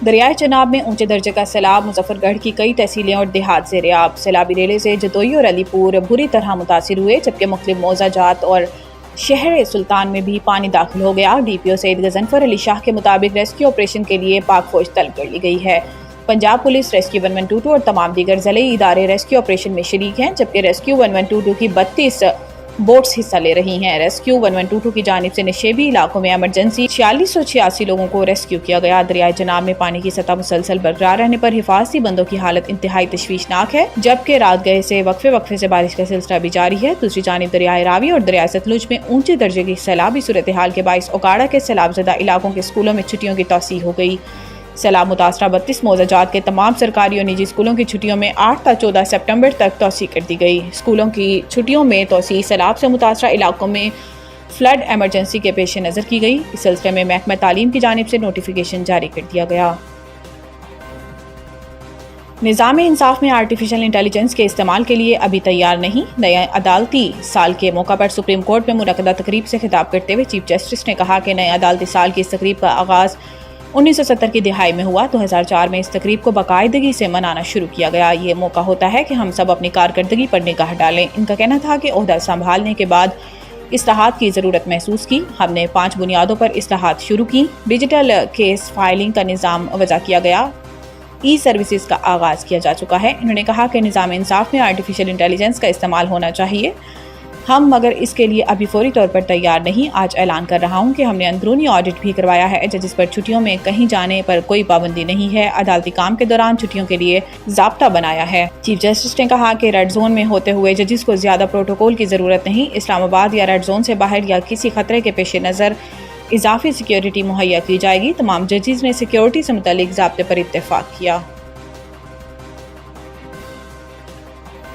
دریائے چناب میں اونچے درجے کا سیلاب، مظفر گڑھ کی کئی تحصیلیں اور دیہات زیر آب۔ سیلابی ریلے سے جتوئی اور علی پور بری طرح متاثر ہوئے، جبکہ مختلف موضع جات اور شہر سلطان میں بھی پانی داخل ہو گیا۔ ڈی پی او سید غضنفر علی شاہ کے مطابق ریسکیو آپریشن کے لیے پاک فوج طلب کر لی گئی ہے۔ پنجاب پولیس، ریسکیو 1122 اور تمام دیگر ضلعی ادارے ریسکیو آپریشن میں شریک ہیں، جبکہ ریسکیو 1122 کی 32 بوٹس حصہ لے رہی ہیں۔ ریسکیو 1122 کی جانب سے نشیبی علاقوں میں ایمرجنسی 4686 لوگوں کو ریسکیو کیا گیا۔ دریائے چناب میں پانی کی سطح مسلسل برقرار رہنے پر حفاظتی بندوں کی حالت انتہائی تشویشناک ہے، جبکہ رات گئے سے وقفے سے بارش کا سلسلہ بھی جاری ہے۔ دوسری جانب دریائے راوی اور دریائے ستلج میں اونچے درجے کی سیلابی صورتحال کے باعث اوکاڑا کے سیلاب زدہ علاقوں کے اسکولوں میں چھٹیوں کی توسیع ہو گئی۔ سیلاب متاثرہ 32 موضع جات کے تمام سرکاری اور نجی اسکولوں کی چھٹیوں میں 8 تا 14 سپٹمبر تک توسیع کر دی گئی۔ اسکولوں کی چھٹیوں میں توسیع سیلاب سے متاثرہ علاقوں میں فلڈ ایمرجنسی کے پیش نظر کی گئی۔ اس سلسلے میں محکمہ تعلیم کی جانب سے نوٹیفیکیشن جاری کر دیا گیا۔ نظام انصاف میں آرٹیفیشل انٹیلیجنس کے استعمال کے لیے ابھی تیار نہیں۔ نئے عدالتی سال کے موقع پر سپریم کورٹ میں منعقدہ تقریب سے خطاب کرتے ہوئے چیف جسٹس نے کہا کہ نئے عدالتی سال کی اس تقریب کا آغاز 1970 کی دہائی میں ہوا۔ 2004 میں اس تقریب کو باقاعدگی سے منانا شروع کیا گیا۔ یہ موقع ہوتا ہے کہ ہم سب اپنی کارکردگی پر نگاہ ڈالیں۔ ان کا کہنا تھا کہ عہدہ سنبھالنے کے بعد اصلاحات کی ضرورت محسوس کی۔ ہم نے 5 بنیادوں پر اصلاحات شروع کی۔ ڈیجیٹل کیس فائلنگ کا نظام وضع کیا گیا، ای سروسز کا آغاز کیا جا چکا ہے۔ انہوں نے کہا کہ نظام انصاف میں آرٹیفیشل انٹیلیجنس کا استعمال ہونا چاہیے، ہم مگر اس کے لیے ابھی فوری طور پر تیار نہیں۔ آج اعلان کر رہا ہوں کہ ہم نے اندرونی آڈٹ بھی کروایا ہے۔ ججز پر چھٹیوں میں کہیں جانے پر کوئی پابندی نہیں ہے۔ عدالتی کام کے دوران چھٹیوں کے لیے ضابطہ بنایا ہے۔ چیف جسٹس نے کہا کہ ریڈ زون میں ہوتے ہوئے ججز کو زیادہ پروٹوکول کی ضرورت نہیں۔ اسلام آباد یا ریڈ زون سے باہر یا کسی خطرے کے پیش نظر اضافی سیکیورٹی مہیا کی جائے گی۔ تمام ججز نے سیکیورٹی سے متعلق ضابطے پر اتفاق کیا۔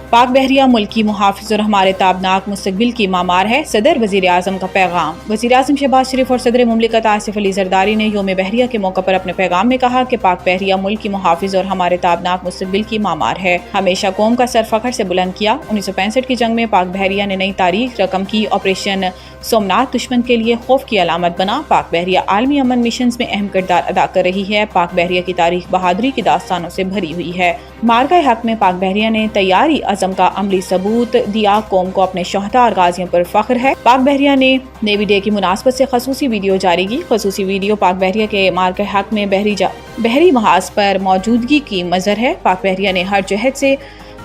پاک بحریہ ملک کی محافظ اور ہمارے تابناک مستقبل کی معمار ہے، صدر وزیر اعظم کا پیغام۔ وزیر اعظم شہباز شریف اور صدر مملکت آصف علی زرداری نے یوم بحریہ کے موقع پر اپنے پیغام میں کہا کہ پاک بحریہ ملک کی محافظ اور ہمارے تابناک مستقبل کی معمار ہے، ہمیشہ قوم کا سر فخر سے بلند کیا۔ 1965 کی جنگ میں پاک بحریہ نے نئی تاریخ رقم کی۔ آپریشن سومنات دشمن کے لیے خوف کی علامت بنا۔ پاک بحریہ عالمی امن مشنز میں اہم کردار ادا کر رہی ہے۔ پاک بحریہ کی تاریخ بہادری کی داستانوں سے بھری ہوئی ہے۔ معرکہ حق میں پاک بحریہ نے تیاری عزم کا عملی ثبوت دیا، قوم کو اپنے شہداء اور غازیوں پر فخر ہے۔ پاک بحریہ نے نیوی ڈے کی مناسبت سے خصوصی ویڈیو جاری کی۔ خصوصی ویڈیو پاک بحریہ کے معرکہ حق میں بحری محاذ پر موجودگی کی مظہر ہے۔ پاک بحریہ نے ہر جہت سے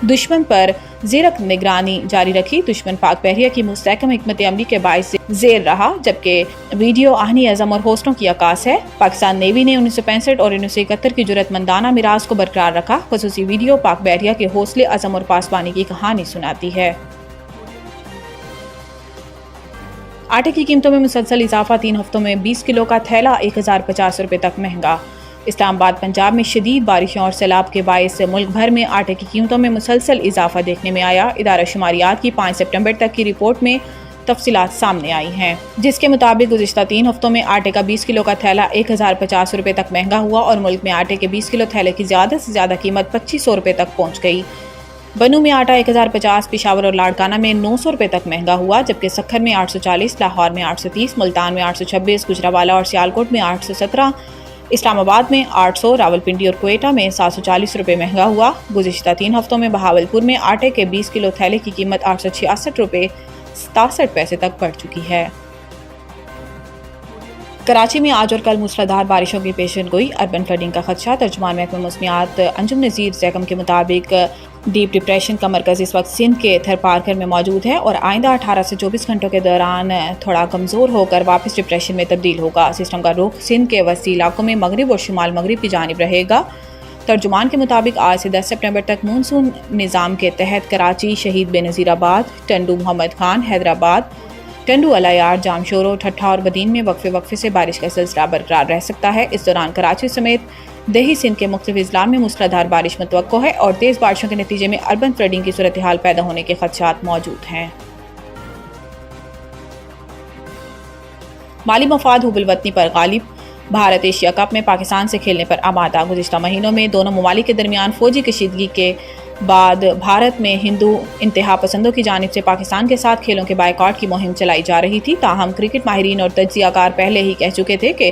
دشمن پر زیرک نگرانی جاری رکھی۔ دشمن پاک بحریہ کی مستحکم حکمت عملی کے باعث زیر رہا، جبکہ ویڈیو آہنی عزم اور حوصلوں کی عکاس ہے۔ پاکستان نیوی نے 1965 اور 1971 کی جرأت مندانہ میراث کو برقرار رکھا۔ خصوصی ویڈیو پاک بحریہ کے حوصلے، عزم اور پاسبانی کی کہانی سناتی ہے۔ آٹے کی قیمتوں میں مسلسل اضافہ، 3 ہفتوں میں 20 کلو کا تھیلا 1050 روپے تک مہنگا۔ اسلام آباد پنجاب میں شدید بارشوں اور سیلاب کے باعث ملک بھر میں آٹے کی قیمتوں میں مسلسل اضافہ دیکھنے میں آیا۔ ادارہ شماریات کی 5 سپٹمبر تک کی رپورٹ میں تفصیلات سامنے آئی ہیں، جس کے مطابق گزشتہ 3 ہفتوں میں آٹے کا 20 کلو کا تھیلا 1050 روپے تک مہنگا ہوا اور ملک میں آٹے کے 20 کلو تھیلے کی زیادہ سے زیادہ قیمت 2500 روپے تک پہنچ گئی۔ بنو میں آٹا 1050، پشاور اور لاڑکانہ میں 900 روپے تک مہنگا ہوا، جبکہ سکھر میں 840، لاہور میں 830، ملتان میں 826، گجرانوالہ اور سیالکوٹ میں 817، اسلام آباد میں 800، راولپنڈی اور کوئٹہ میں 740 روپے مہنگا ہوا۔ گزشتہ 3 ہفتوں میں بہاولپور میں آٹے کے 20 کلو تھیلے کی قیمت 866 روپے 67 پیسے تک بڑھ چکی ہے۔ کراچی میں آج اور کل موسلادھار بارشوں کی پیشن گوئی، اربن فلڈنگ کا خدشہ۔ ترجمان محکمہ موسمیات انجم نذیر زیکم کے مطابق ڈیپ ڈپریشن کا مرکز اس وقت سندھ کے تھر پارکر میں موجود ہے اور آئندہ 18 سے 24 گھنٹوں کے دوران تھوڑا کمزور ہو کر واپس ڈپریشن میں تبدیل ہوگا۔ سسٹم کا رخ سندھ کے وسطی علاقوں میں مغرب اور شمال مغرب کی جانب رہے گا۔ ترجمان کے مطابق آج سے 10 سپٹمبر تک مونسون نظام کے تحت کراچی، شہید بے نظیر آباد، ٹنڈو محمد خان، حیدرآباد، ٹنڈو الایار، جامشورو، ٹھٹھا اور بدین میں وقفے سے بارش کا سلسلہ برقرار رہ سکتا ہے۔ اس دوران کراچی سمیت دیہی سندھ کے مختلف اضلاع میں موسلادھار بارش متوقع ہے اور تیز بارشوں کے نتیجے میں اربن فلڈنگ کی صورتحال پیدا ہونے کے خدشات موجود ہیں۔ مالی مفاد حب الوطنی پر غالب، بھارت ایشیا کپ میں پاکستان سے کھیلنے پر آمادہ۔ گزشتہ مہینوں میں دونوں ممالک کے درمیان فوجی کشیدگی کے بعد بھارت میں ہندو انتہا پسندوں کی جانب سے پاکستان کے ساتھ کھیلوں کے بائیکاٹ کی مہم چلائی جا رہی تھی۔ تاہم کرکٹ ماہرین اور تجزیہ کار پہلے ہی کہہ چکے تھے کہ